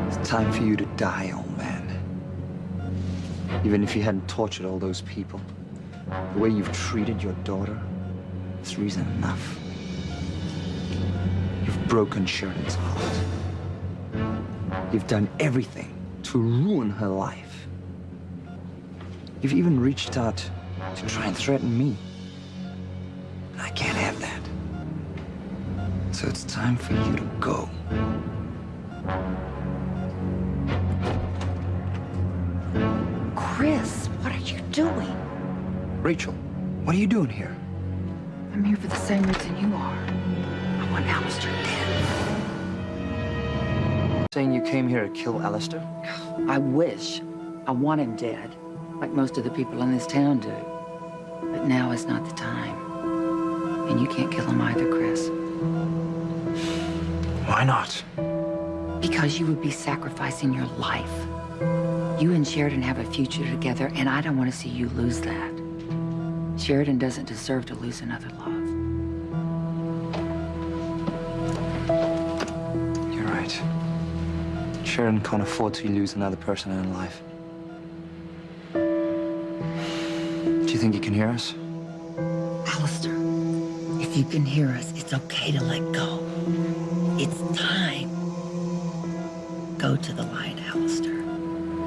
It's time for you to die, old man. Even if you hadn't tortured all those people, the way you've treated your daughter, it's reason enough. You've broken Sheridan's heart. You've done everything to ruin her life. You've even reached out to try and threaten me. And I can't have that. So it's time for you to go. Chris, what are you doing? Rachel, what are you doing here? I'm here for the same reason you are. I want Alistair dead. Saying you came here to kill Alistair? I wish. I want him dead, like most of the people in this town do. But now is not the time. And you can't kill him either, Chris. Why not? Because you would be sacrificing your life. You and Sheridan have a future together, and I don't want to see you lose that. Sheridan doesn't deserve to lose another love. You're right. Sheridan can't afford to lose another person in her life. Do you think he can hear us? Alistair, if you can hear us, it's okay to let go. It's time. Go to the light, Alistair.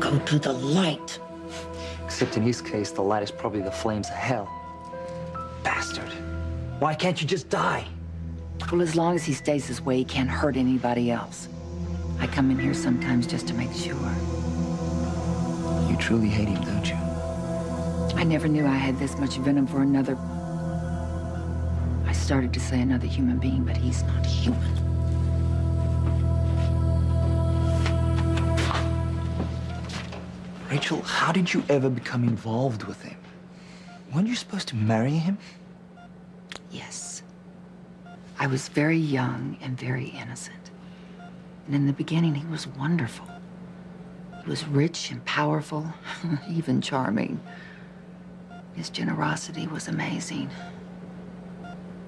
Go to the light. Except in his case, the light is probably the flames of hell. Bastard. Why can't you just die? Well, as long as he stays this way, he can't hurt anybody else. I come in here sometimes just to make sure. You truly hate him, don't you? I never knew I had this much venom for another. I started to say another human being, but he's not human. Rachel, how did you ever become involved with him? Weren't you supposed to marry him? Yes. I was very young and very innocent. And in the beginning, he was wonderful. He was rich and powerful, even charming. His generosity was amazing.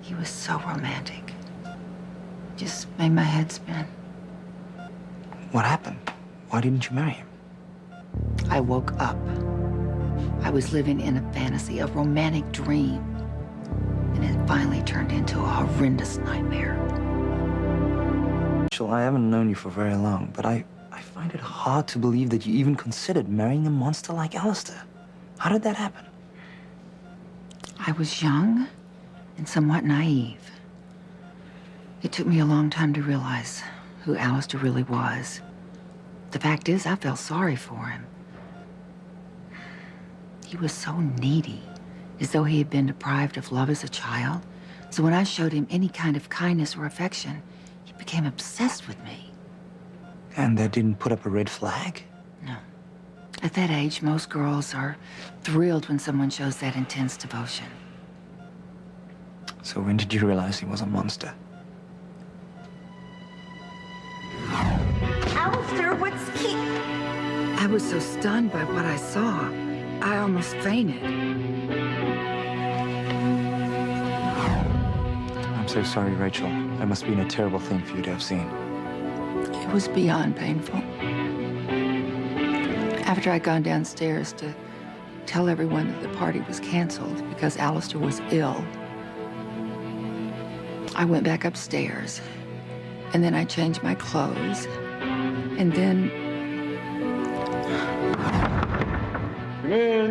He was so romantic. Just made my head spin. What happened? Why didn't you marry him? I woke up. I was living in a fantasy, a romantic dream. And it finally turned into a horrendous nightmare. Rachel, I haven't known you for very long, but I find it hard to believe that you even considered marrying a monster like Alistair. How did that happen? I was young and somewhat naive. It took me a long time to realize who Alistair really was. The fact is, I felt sorry for him. He was so needy, as though he had been deprived of love as a child. So when I showed him any kind of kindness or affection, he became obsessed with me. And that didn't put up a red flag? No. At that age, most girls are thrilled when someone shows that intense devotion. So when did you realize he was a monster? Alistair, what's he... I was so stunned by what I saw, I almost fainted. I'm so sorry, Rachel. That must have been a terrible thing for you to have seen. It was beyond painful. After I'd gone downstairs to tell everyone that the party was canceled because Alistair was ill, I went back upstairs, and then I changed my clothes, and then... Come in.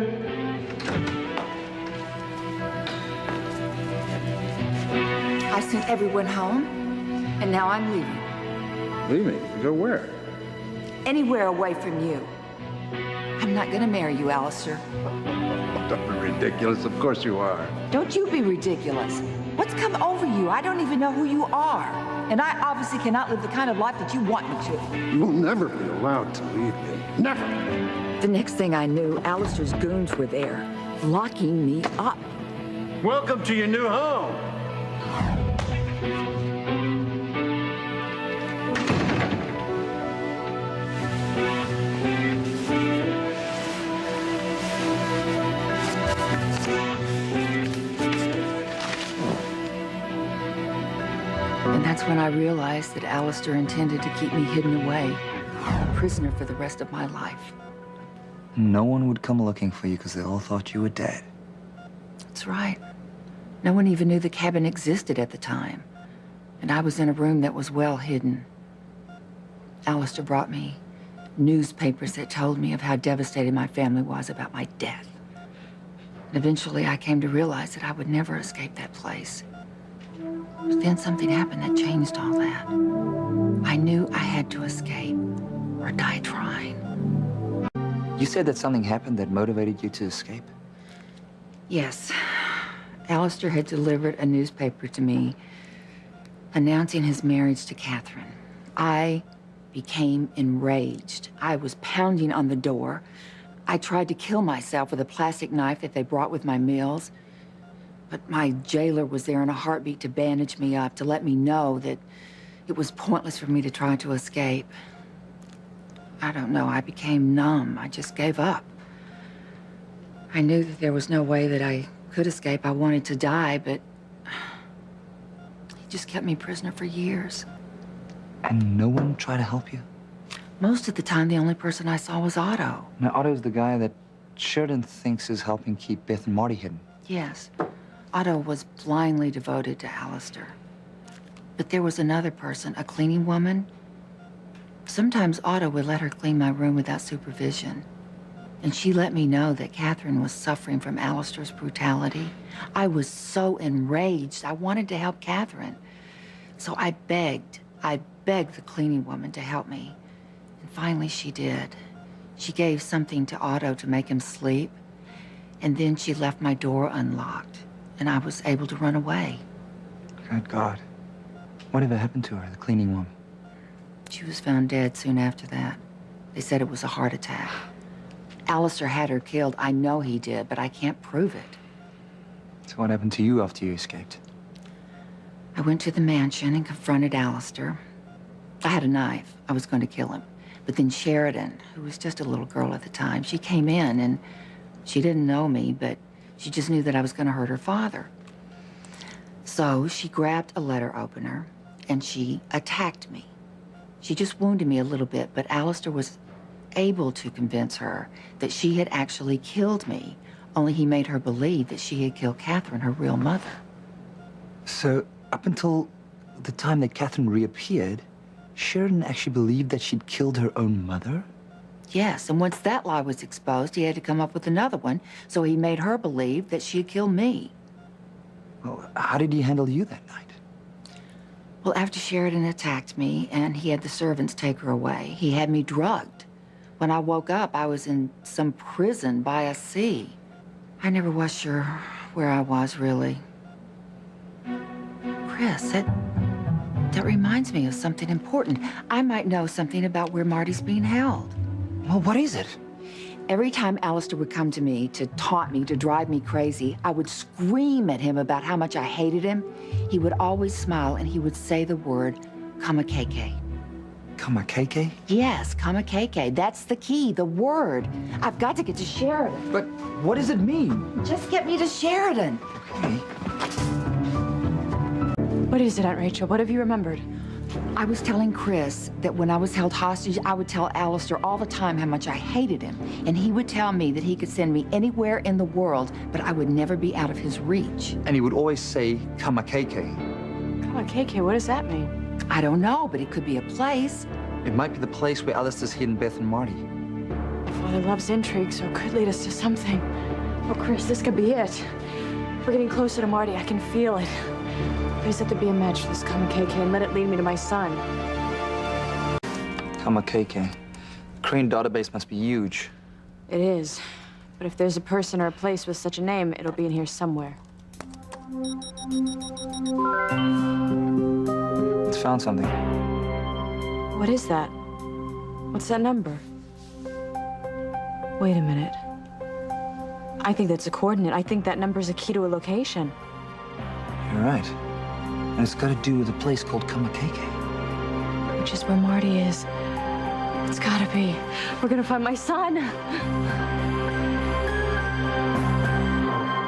I sent everyone home, and now I'm leaving. Leaving? To go where? Anywhere away from you. I'm not gonna marry you, Alistair. Don't be ridiculous. Of course you are. Don't you be ridiculous. What's come over you? I don't even know who you are. And I obviously cannot live the kind of life that you want me to. You will never be allowed to leave me. Never. The next thing I knew, Alistair's goons were there, locking me up. Welcome to your new home. And that's when I realized that Alistair intended to keep me hidden away. prisoner for the rest of my life. No one would come looking for you because they all thought you were dead. That's right. No one even knew the cabin existed at the time. And I was in a room that was well hidden. Alistair brought me newspapers that told me of how devastated my family was about my death. And eventually I came to realize that I would never escape that place. But then something happened that changed all that. I knew I had to escape or die trying. You said that something happened that motivated you to escape? Yes. Alistair had delivered a newspaper to me announcing his marriage to Catherine. I became enraged. I was pounding on the door. I tried to kill myself with a plastic knife that they brought with my meals. But my jailer was there in a heartbeat to bandage me up, to let me know that it was pointless for me to try to escape. I don't know, I became numb. I just gave up. I knew that there was no way that I could escape. I wanted to die, but he just kept me prisoner for years. And no one tried to help you? Most of the time, the only person I saw was Otto. Now, Otto's the guy that Sheridan thinks is helping keep Beth and Marty hidden. Yes, Otto was blindly devoted to Alistair. But there was another person, a cleaning woman. Sometimes Otto would let her clean my room without supervision. And she let me know that Catherine was suffering from Alistair's brutality. I was so enraged. I wanted to help Catherine. So I begged the cleaning woman to help me. And finally she did. She gave something to Otto to make him sleep. And then she left my door unlocked. And I was able to run away. Good God. Whatever happened to her, the cleaning woman? She was found dead soon after that. They said it was a heart attack. Alistair had her killed. I know he did, but I can't prove it. So what happened to you after you escaped? I went to the mansion and confronted Alistair. I had a knife. I was going to kill him. But then Sheridan, who was just a little girl at the time, she came in and she didn't know me, but she just knew that I was going to hurt her father. So she grabbed a letter opener and she attacked me. She just wounded me a little bit, but Alistair was able to convince her that she had actually killed me, only he made her believe that she had killed Catherine, her real mother. So up until the time that Catherine reappeared, Sheridan actually believed that she'd killed her own mother? Yes, and once that lie was exposed, he had to come up with another one, so he made her believe that she had killed me. Well, how did he handle you that night? Well, after Sheridan attacked me and he had the servants take her away, he had me drugged. When I woke up, I was in some prison by a sea. I never was sure where I was, really. Chris, that reminds me of something important. I might know something about where Marty's being held. Well, what is it? Every time Alistair would come to me to taunt me, to drive me crazy, I would scream at him about how much I hated him. He would always smile and he would say the word Kamakeke. Kamakeke? Yes, Kamakeke. That's the key, the word. I've got to get to Sheridan. But what does it mean? Just get me to Sheridan. Okay. What is it, Aunt Rachel? What have you remembered? I was telling Chris that when I was held hostage, I would tell Alistair all the time how much I hated him. And he would tell me that he could send me anywhere in the world, but I would never be out of his reach. And he would always say Kamakeke. Come on, KK, what does that mean? I don't know, but it could be a place. It might be the place where Alistair's hidden Beth and Marty. Father loves intrigue, so it could lead us to something. Oh, Chris, this could be it. We're getting closer to Marty. I can feel it. I just have to be a match for this Kamakeke and let it lead me to my son. Kamakeke. The Crane database must be huge. It is. But if there's a person or a place with such a name, it'll be in here somewhere. It's found something. What is that? What's that number? Wait a minute. I think that's a coordinate. I think that number's a key to a location. You're right. And it's got to do with a place called Kamakeke. Which is where Marty is. It's gotta be. We're gonna find my son.